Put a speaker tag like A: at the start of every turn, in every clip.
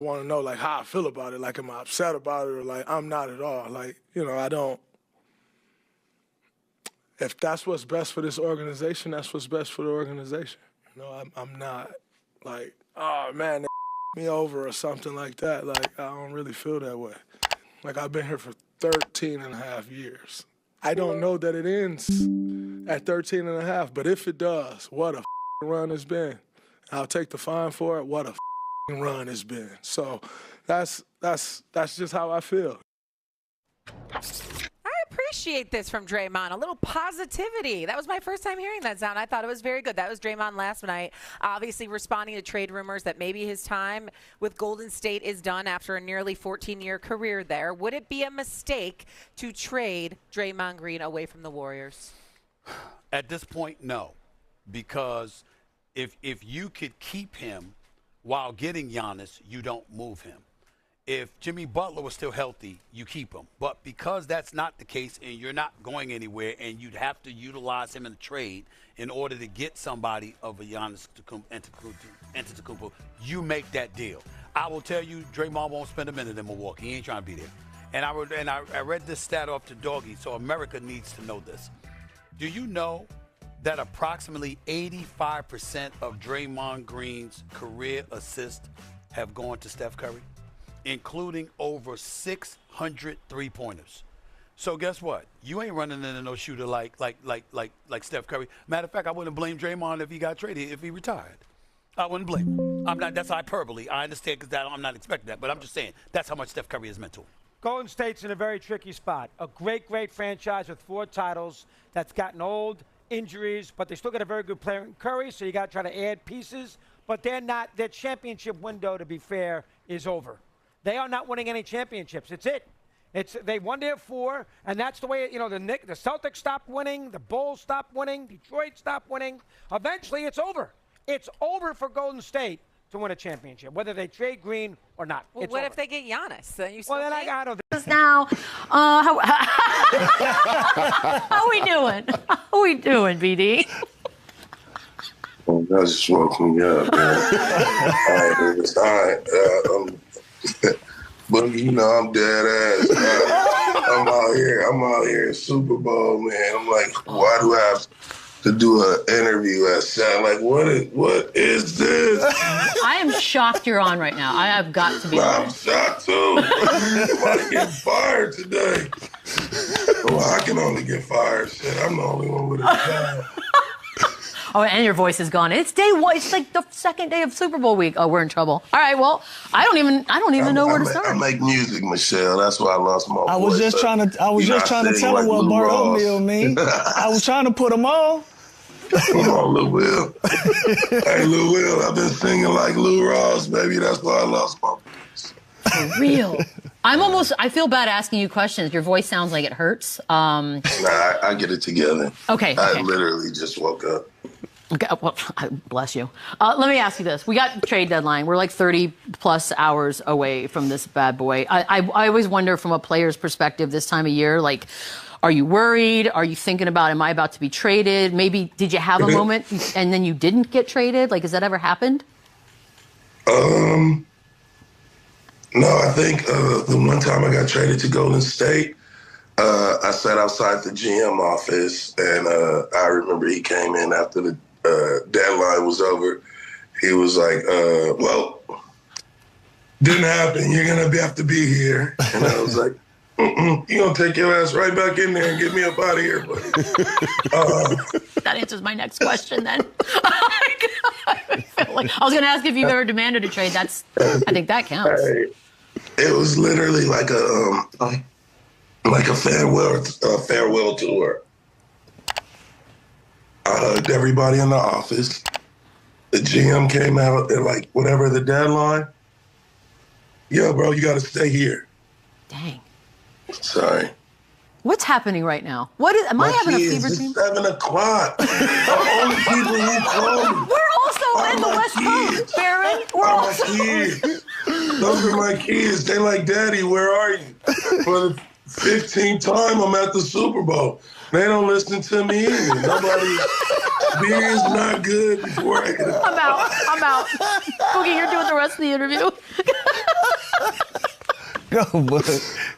A: want to know, like, how I feel about it. Like, am I upset about it or, like, I'm not at all. Like, you know, I don't. If that's what's best for this organization, that's what's best for the organization. You know, I'm not like, oh, man, they me over or something like that. Like, I don't really feel that way. Like, I've been here for 13 and a half years. I don't know that it ends at 13 and a half, but if it does, what a run it's been. I'll take the fine for it. What a run it's been. So that's just how I feel.
B: I appreciate this from Draymond, a little positivity. That was my first time hearing that sound. I thought it was very good. That was Draymond last night, obviously responding to trade rumors that maybe his time with Golden State is done after a nearly 14-year career there. Would it be a mistake to trade Draymond Green away from the Warriors?
C: At this point, no, because if you could keep him while getting Giannis, you don't move him. If Jimmy Butler was still healthy, you keep him. But because that's not the case and you're not going anywhere and you'd have to utilize him in a trade in order to get somebody of a Giannis-Antetokounmpo, you make that deal. I will tell you, Draymond won't spend a minute in Milwaukee. He ain't trying to be there. And I read this stat off to Doggy, so America needs to know this. Do you know that approximately 85% of Draymond Green's career assists have gone to Steph Curry, including over 600 three-pointers? So guess what? You ain't running into no shooter like Steph Curry. Matter of fact, I wouldn't blame Draymond if he got traded, if he retired. I wouldn't blame him. That's hyperbole. I understand because I'm not expecting that, but I'm just saying that's how much Steph Curry has meant to him.
D: Golden State's in a very tricky spot. A great, great franchise with 4 titles that's gotten old, injuries, but they still got a very good player in Curry, so you got to try to add pieces. But they're not. Their championship window, to be fair, is over. They are not winning any championships. It's it. They won their 4, and that's the way, you know, the Celtics stopped winning, the Bulls stopped winning, Detroit stopped winning. Eventually, it's over. It's over for Golden State to win a championship, whether they trade Green or not.
B: Well, what if they get Giannis? Then you
D: well, then I don't think.
E: Now, how we doing? How we doing, BD?
F: Well, that's just woke me up, man. But you know, I'm dead ass. I'm out here in Super Bowl, man. I'm like, why do I have to do an interview at Shaq? Like, what is this?
E: I am shocked you're on right now. I have got to be
F: I'm
E: honest.
F: shocked too. Somebody get fired today. Well, I can only get fired. Shit, I'm the only one with a job.
E: Oh, and your voice is gone. It's day 1. It's like the second day of Super Bowl week. Oh, we're in trouble. All right, well, I don't even know where to start.
F: I make music, Michelle. That's why I lost my voice.
G: I was just trying to tell him what Bart Oatmeal mean. I was trying to put him on.
F: Come on, Lou Will. Hey, Lou Will, I've been singing like Lou Ross, baby. That's why I lost my voice.
E: For real. I feel bad asking you questions. Your voice sounds like it hurts.
F: Nah, I get it together.
E: Okay.
F: I literally just woke up.
E: Okay, well, bless you. Let me ask you this. We got trade deadline. We're like 30-plus hours away from this bad boy. I always wonder from a player's perspective this time of year, like, are you worried? Are you thinking about, am I about to be traded? Maybe did you have a moment and then you didn't get traded? Like, has that ever happened?
F: No, I think the one time I got traded to Golden State, I sat outside the GM office, and I remember he came in after the deadline was over. He was like, well, didn't happen. You're going to have to be here. And I was like, you're going to take your ass right back in there and get me up out of here, buddy.
E: That answers my next question then. I was going to ask if you've ever demanded a trade. I think that counts.
F: Hey, it was literally like a farewell tour. I hugged everybody in the office. The GM came out and like, whatever the deadline, yo, bro, you got to stay here.
E: Dang.
F: Sorry.
E: What's happening right now? Am I having a fever dream?
F: It's 7 o'clock. The only people who call me.
E: We're also in the West Coast, Baron. We're also.
F: Kids. Those are my kids. They like, Daddy, where are you? For the 15th time, I'm at the Super Bowl. They don't listen to me either. Beer is not good before I get out.
E: I'm out. Boogie, you're doing the rest of the interview.
G: Go, bud.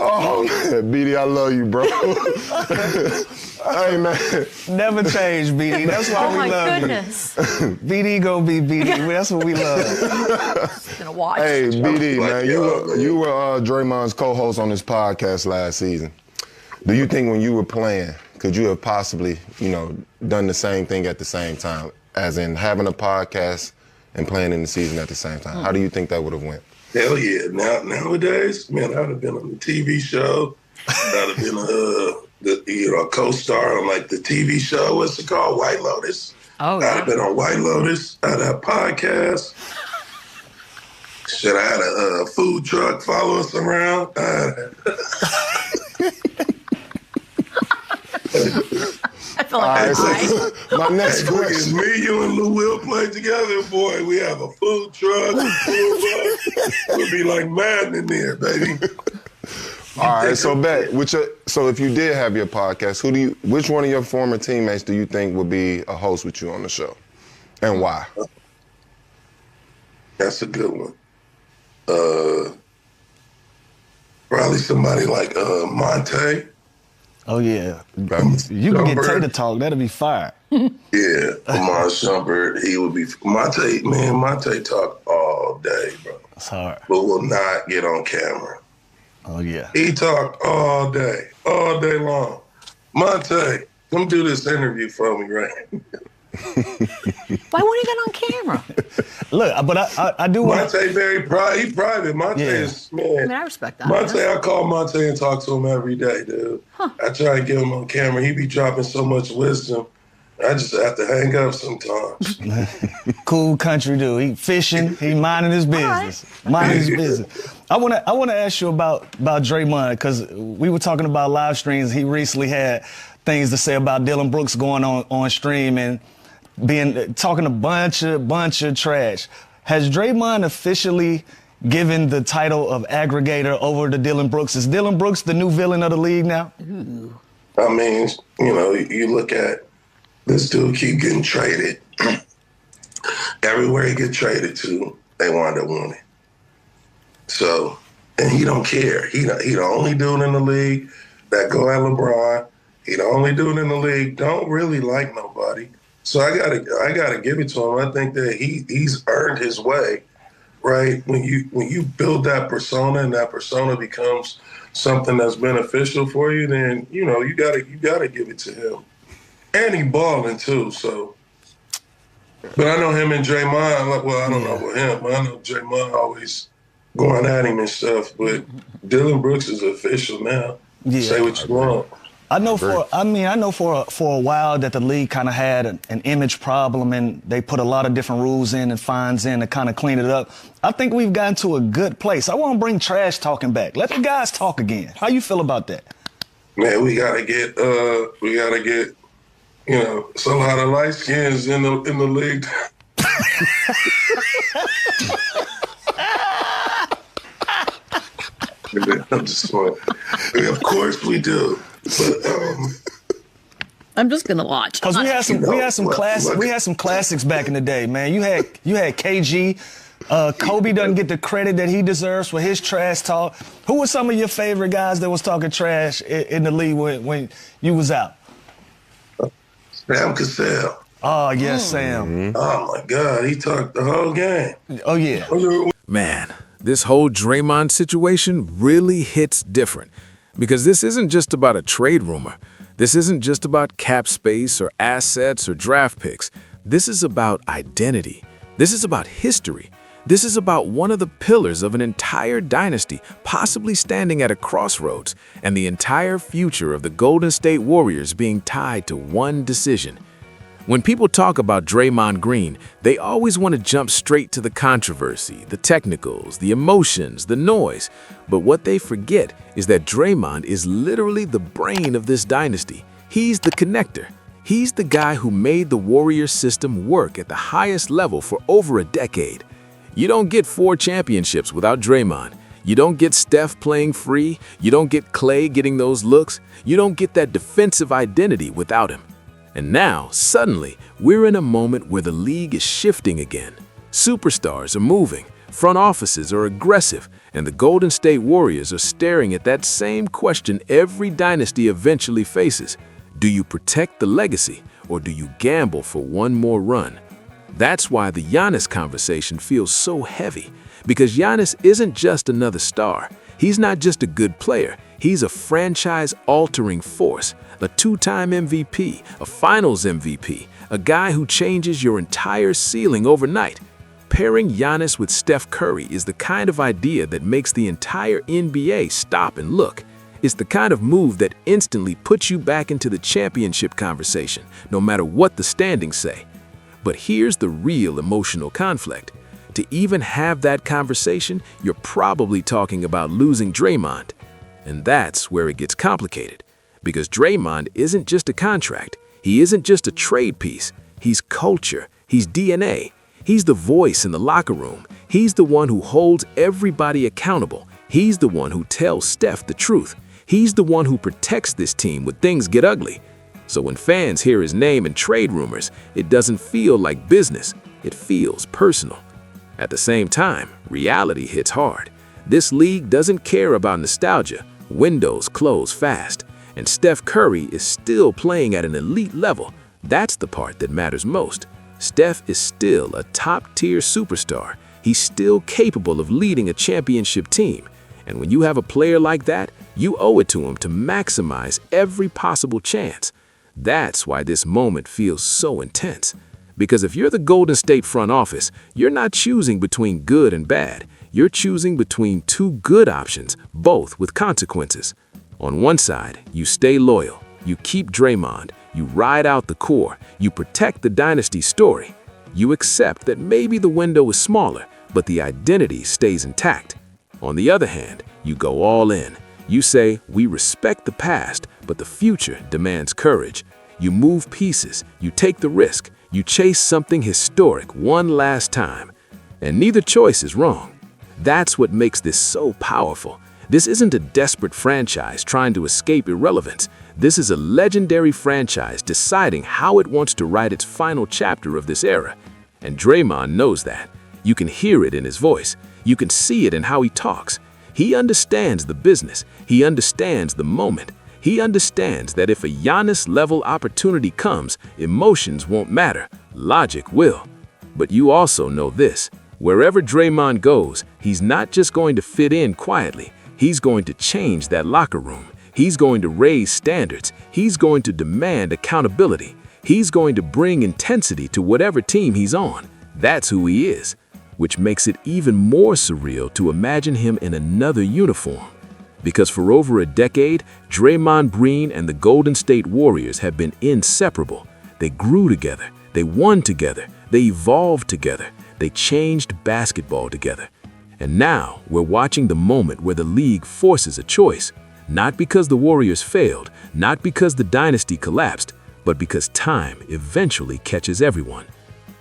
H: Oh, man, BD, I love you, bro. Hey, man.
G: Never change, BD. That's why we love
E: goodness.
G: you. BD gonna be BD. That's what we love.
E: Gonna watch.
H: Hey, BD, man, you were Draymond's co-host on this podcast last season. Do you think when you were playing, could you have possibly, done the same thing at the same time, as in having a podcast and playing in the season at the same time? How do you think that would have went?
F: Hell yeah. Nowadays, man, I'd have been on the TV show. I'd have been a co-star on like the TV show. What's it called? White Lotus.
E: Oh,
F: I'd have been on White Lotus. I'd have podcasts. Shit, I had a food truck follow us around.
E: I feel like
H: my next question.
F: Me, you, and Lou Will play together, boy. We have a food truck. We'll be like Madden in there, baby.
H: All right, so so if you did have your podcast, which one of your former teammates do you think would be a host with you on the show, and why?
F: That's a good one. Probably somebody like Monte.
G: Oh, yeah. You can get Tater Talk. That'll be fire.
F: Yeah, Amar Shumpert. He would be Monte. Man, Monte talk all day, bro.
G: That's hard.
F: But will not get on camera.
G: Oh, yeah.
F: He talked all day long. Monte, come do this interview for me, right?
E: Why won't he get on camera?
G: Look, but I do want
F: Monte very private. He private. Monte is, man.
E: I mean, I respect that.
F: Monte, I call Monte and talk to him every day, dude. I try and get him on camera. He be dropping so much wisdom. I just have to hang up sometimes.
G: Cool country dude. He fishing. He minding his business. Minding his business. I wanna ask you about Draymond, because we were talking about live streams. He recently had things to say about Dylan Brooks going on stream and talking a bunch of trash. Has Draymond officially given the title of aggregator over to Dylan Brooks? Is Dylan Brooks the new villain of the league now?
F: I mean, you look at this dude keep getting traded. Everywhere he get traded to, they wind up winning. So, and he don't care. He the only dude in the league that go at LeBron. He the only dude in the league don't really like nobody. So I gotta give it to him. I think that he's earned his way, right? When you build that persona and that persona becomes something that's beneficial for you, then you gotta give it to him. And he balling too, so. But I know him and Draymond. Well, I don't know about him, but I know Draymond always going at him and stuff. But Dylan Brooks is official now. Yeah. Say what you want.
G: I know for a while that the league kind of had an image problem, and they put a lot of different rules in and fines in to kind of clean it up. I think we've gotten to a good place. I want to bring trash talking back. Let the guys talk again. How you feel about that?
F: Man, we gotta get it's a lot of light skins in the league. I'm just saying. Of course we do. But,
E: I'm just gonna watch.
G: Cause we had some classics back in the day, man. You had KG. Kobe doesn't get the credit that he deserves for his trash talk. Who were some of your favorite guys that was talking trash in the league when you was out?
F: Sam Cassell.
G: Oh yes, Sam.
F: Oh my God, he talked the whole game.
G: Oh yeah.
I: Man, this whole Draymond situation really hits different. Because this isn't just about a trade rumor. This isn't just about cap space or assets or draft picks. This is about identity. This is about history. This is about one of the pillars of an entire dynasty, possibly standing at a crossroads, and the entire future of the Golden State Warriors being tied to one decision. When people talk about Draymond Green, they always want to jump straight to the controversy, the technicals, the emotions, the noise. But what they forget is that Draymond is literally the brain of this dynasty. He's the connector. He's the guy who made the Warriors system work at the highest level for over a decade. You don't get 4 championships without Draymond. You don't get Steph playing free. You don't get Clay getting those looks. You don't get that defensive identity without him. And now, suddenly, we're in a moment where the league is shifting again. Superstars are moving, front offices are aggressive, And the Golden State Warriors are staring at that same question every dynasty eventually faces. Do you protect the legacy, or do you gamble for one more run? That's why the Giannis conversation feels so heavy, because Giannis isn't just another star. He's not just a good player. He's a franchise-altering force, a two-time MVP, a finals MVP, a guy who changes your entire ceiling overnight. Pairing Giannis with Steph Curry is the kind of idea that makes the entire NBA stop and look. It's the kind of move that instantly puts you back into the championship conversation, no matter what the standings say. But here's the real emotional conflict. To even have that conversation, you're probably talking about losing Draymond. And that's where it gets complicated. Because Draymond isn't just a contract. He isn't just a trade piece. He's culture. He's DNA. He's the voice in the locker room. He's the one who holds everybody accountable. He's the one who tells Steph the truth. He's the one who protects this team when things get ugly. So when fans hear his name in trade rumors, it doesn't feel like business. It feels personal. At the same time, reality hits hard. This league doesn't care about nostalgia. Windows close fast. And Steph Curry is still playing at an elite level. That's the part that matters most. Steph is still a top-tier superstar. He's still capable of leading a championship team. And when you have a player like that, you owe it to him to maximize every possible chance. That's why this moment feels so intense. Because if you're the Golden State front office, you're not choosing between good and bad. You're choosing between two good options, both with consequences. On one side, you stay loyal, you keep Draymond, you ride out the core, you protect the dynasty story. You accept that maybe the window is smaller, but the identity stays intact. On the other hand, you go all in. You say, we respect the past, but the future demands courage. You move pieces, you take the risk, you chase something historic one last time. And neither choice is wrong. That's what makes this so powerful. This isn't a desperate franchise trying to escape irrelevance. This is a legendary franchise deciding how it wants to write its final chapter of this era. And Draymond knows that. You can hear it in his voice. You can see it in how he talks. He understands the business. He understands the moment. He understands that if a Giannis-level opportunity comes, emotions won't matter. Logic will. But you also know this. Wherever Draymond goes, he's not just going to fit in quietly. He's going to change that locker room. He's going to raise standards. He's going to demand accountability. He's going to bring intensity to whatever team he's on. That's who he is, which makes it even more surreal to imagine him in another uniform. Because for over a decade, Draymond Green and the Golden State Warriors have been inseparable. They grew together. They won together. They evolved together. They changed basketball together. And now we're watching the moment where the league forces a choice. Not because the Warriors failed, not because the dynasty collapsed, but because time eventually catches everyone.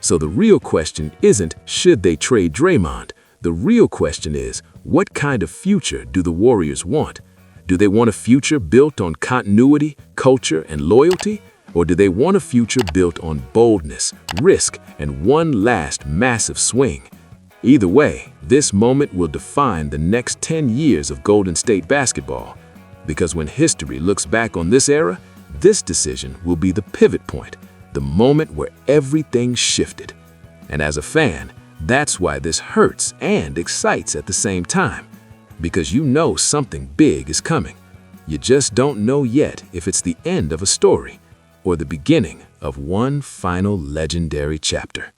I: So the real question isn't, should they trade Draymond? The real question is, what kind of future do the Warriors want? Do they want a future built on continuity, culture, and loyalty? Or do they want a future built on boldness, risk, and one last massive swing? Either way, this moment will define the next 10 years of Golden State basketball. Because when history looks back on this era, this decision will be the pivot point, the moment where everything shifted. And as a fan, that's why this hurts and excites at the same time. Because you know something big is coming. You just don't know yet if it's the end of a story or the beginning of one final legendary chapter.